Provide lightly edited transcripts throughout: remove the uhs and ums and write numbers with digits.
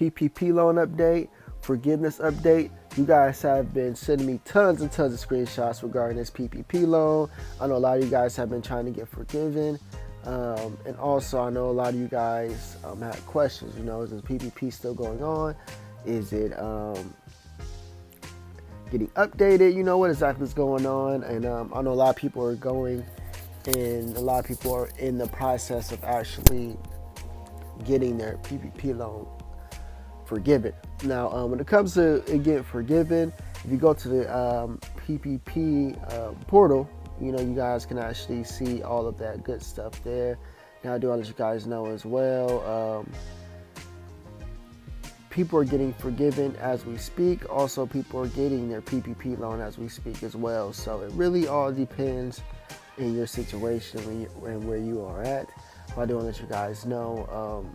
PPP loan update, forgiveness update. You guys have been sending me tons and tons of screenshots regarding this PPP loan. I know a lot of you guys have been trying to get forgiven. And also, I know a lot of you guys had questions. Is this PPP still going on? Is it getting updated? What exactly is going on? And I know a lot of people are going, and a lot of people are in the process of actually getting their PPP loan forgiven. Now, when it comes to it getting forgiven, if you go to the PPP portal, you guys can actually see all of that good stuff there. Now, I do want to let you guys know as well, people are getting forgiven as we speak. Also, people are getting their PPP loan as we speak as well. So it really all depends in your situation and where you are at. But I do want to let you guys know,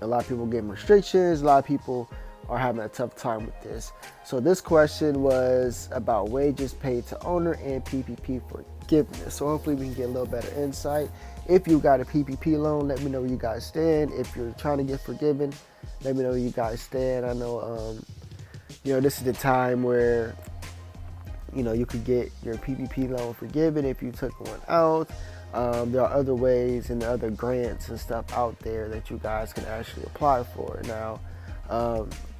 a lot of people getting restrictions. A lot of people are having a tough time with this. So this question was about wages paid to owner and PPP forgiveness. So hopefully we can get a little better insight. If you got a PPP loan, let me know where you guys stand. If you're trying to get forgiven, let me know where you guys stand. I know, this is the time where, you could get your PPP loan forgiven if you took one out. There are other ways and other grants and stuff out there that you guys can actually apply for. Now,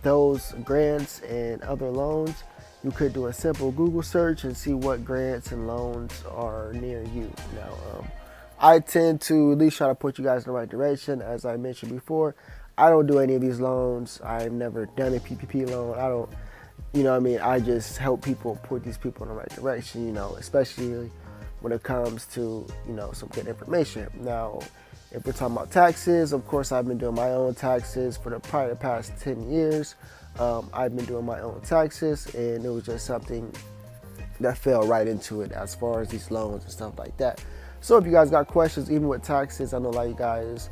those grants and other loans, you could do a simple Google search and see what grants and loans are near you. Now, I tend to at least try to put you guys in the right direction. As I mentioned before, I don't do any of these loans. I've never done a PPP loan. I don't, I just help people, put these people in the right direction, especially when it comes to, some good information. Now, if we're talking about taxes, of course, I've been doing my own taxes for probably the past 10 years. I've been doing my own taxes, and it was just something that fell right into it as far as these loans and stuff like that. So if you guys got questions, even with taxes, I know a lot of you guys,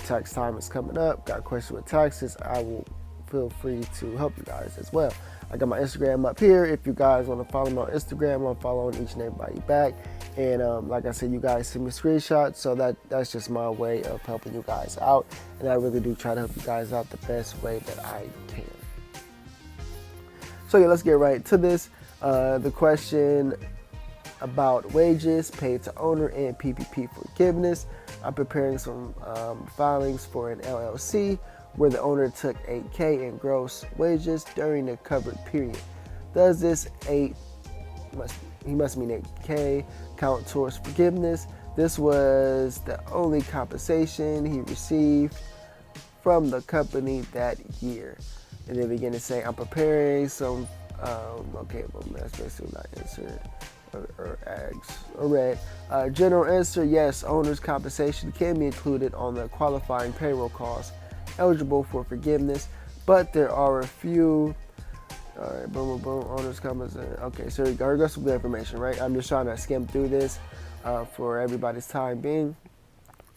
tax time is coming up, got questions with taxes, I will feel free to help you guys as well. I got my Instagram up here. If you guys want to follow me on Instagram, I'm following each and everybody back. And like I said, you guys send me screenshots, so that's just my way of helping you guys out. And I really do try to help you guys out the best way that I can. So yeah, let's get right to this. The question about wages paid to owner and PPP forgiveness. I'm preparing some filings for an LLC where the owner took $8K in gross wages during the covered period. Does this he must mean $8K count towards forgiveness? This was the only compensation he received from the company that year. And they begin to say, I'm preparing some, okay, well, that's basically not answer or eggs or red. General answer, yes, owner's compensation can be included on the qualifying payroll costs eligible for forgiveness, but there are a few. All right, boom, boom, boom. Owner's compensation. Okay, so we got some good information, right? I'm just trying to skim through this for everybody's time being.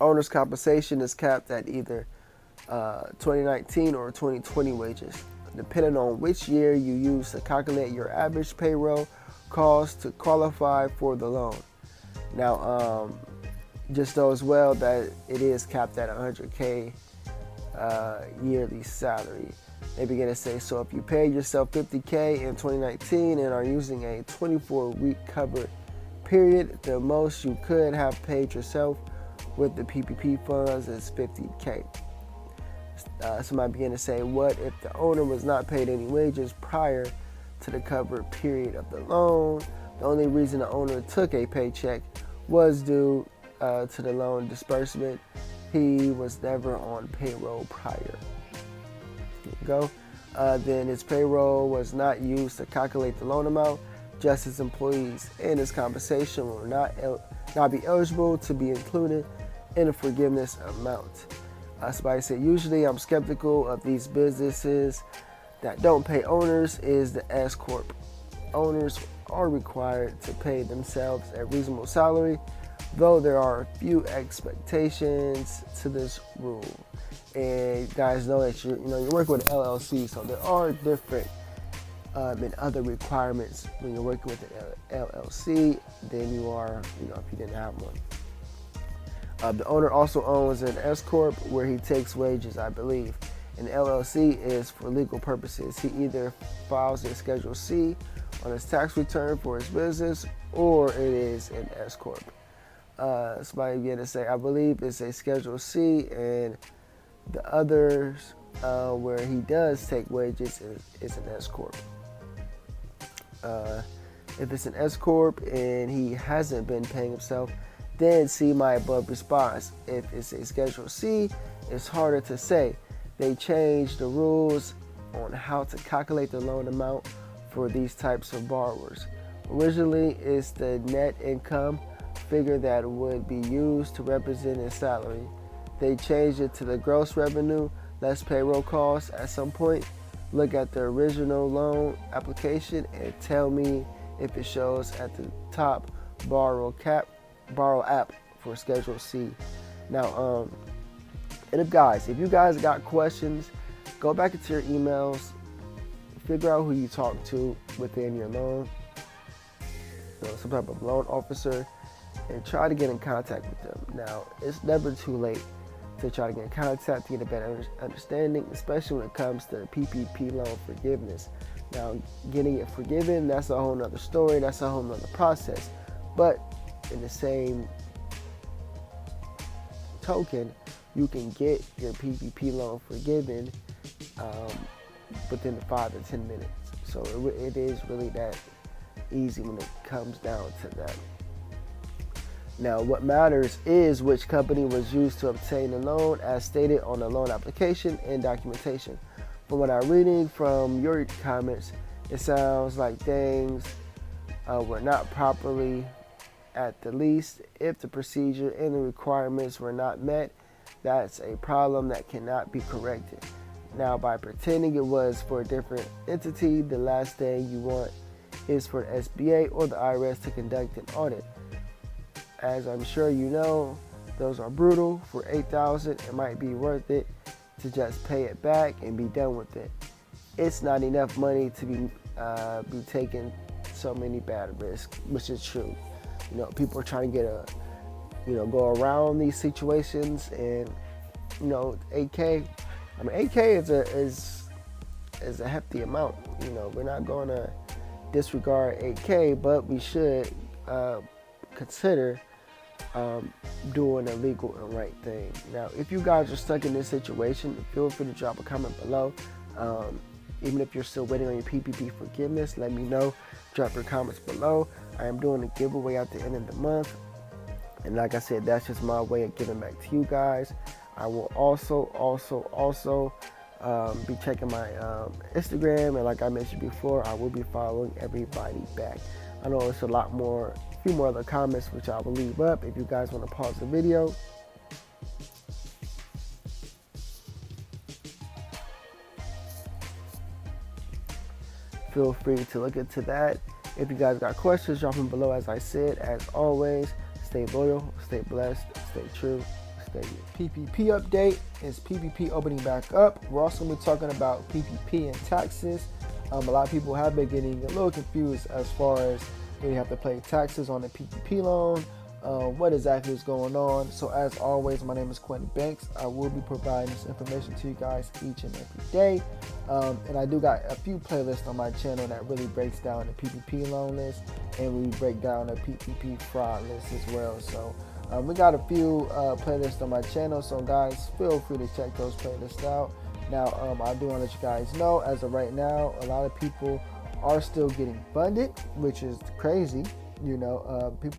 Owner's compensation is capped at either 2019 or 2020 wages, depending on which year you use to calculate your average payroll cost to qualify for the loan. Now, just know as well that it is capped at 100K yearly salary. They begin to say, so if you pay yourself $50K in 2019 and are using a 24-week covered period, the most you could have paid yourself with the PPP funds is $50K. Somebody began to say, what if the owner was not paid any wages prior to the covered period of the loan? The only reason the owner took a paycheck was due to the loan disbursement. He was never on payroll prior. There you go. Then his payroll was not used to calculate the loan amount. Just his employees and his compensation will not be eligible to be included in the forgiveness amount. Somebody said, usually I'm skeptical of these businesses that don't pay owners is the S Corp. Owners are required to pay themselves a reasonable salary, though there are a few expectations to this rule. And you guys know that you're working with an LLC, so there are different and other requirements when you're working with an LLC than you are, if you didn't have one. The owner also owns an S Corp where he takes wages, I believe. An LLC is for legal purposes. He either files a Schedule C on his tax return for his business, or it is an S corp. Somebody began to say, I believe it's a Schedule C, and the others where he does take wages is an S corp. If it's an S corp and he hasn't been paying himself, then see my above response. If it's a Schedule C, it's harder to say. They changed the rules on how to calculate the loan amount for these types of borrowers. Originally, it's the net income figure that would be used to represent his salary. They changed it to the gross revenue, less payroll costs at some point. Look at the original loan application and tell me if it shows at the top borrow app for Schedule C. Now, and if you guys got questions, go back into your emails, figure out who you talk to within your loan, some type of loan officer, and try to get in contact with them. Now, it's never too late to try to get in contact to get a better understanding, especially when it comes to PPP loan forgiveness. Now, getting it forgiven, that's a whole nother story, that's a whole nother process. But in the same token, you can get your PPP loan forgiven within 5 to 10 minutes. So it is really that easy when it comes down to that. Now, what matters is which company was used to obtain the loan as stated on the loan application and documentation. From what I'm reading from your comments, it sounds like things were not properly at the least. If the procedure and the requirements were not met, that's a problem that cannot be corrected. Now, by pretending it was for a different entity, the last thing you want is for the SBA or the IRS to conduct an audit. As I'm sure you know, those are brutal. For $8,000, it might be worth it to just pay it back and be done with it. It's not enough money to be taking so many bad risks, which is true. People are trying to get go around these situations, and 8K. I mean, 8K is a hefty amount. We're not going to disregard 8K, but we should consider doing a legal and right thing. Now, if you guys are stuck in this situation, feel free to drop a comment below. Even if you're still waiting on your PPP forgiveness, let me know. Drop your comments below. I am doing a giveaway at the end of the month, and like I said, that's just my way of giving back to you guys. I will also be checking my Instagram, and like I mentioned before, I will be following everybody back. I know it's a few more other comments which I will leave up if you guys want to pause the video. Feel free to look into that. If you guys got questions, drop them below. As I said, as always, stay loyal, stay blessed, stay true, stay good. PPP update is PPP opening back up. We're also going to be talking about PPP and taxes. A lot of people have been getting a little confused as far as do you have to pay taxes on the PPP loan, what exactly is going on. So as always, my name is QUiNTiN Banks. I will be providing this information to you guys each and every day. And I do got a few playlists on my channel that really breaks down the PPP loan list, and we break down the PPP fraud list as well. So we got a few playlists on my channel, so guys, feel free to check those playlists out. Now, I do want to let you guys know, as of right now, a lot of people are still getting funded, which is crazy. People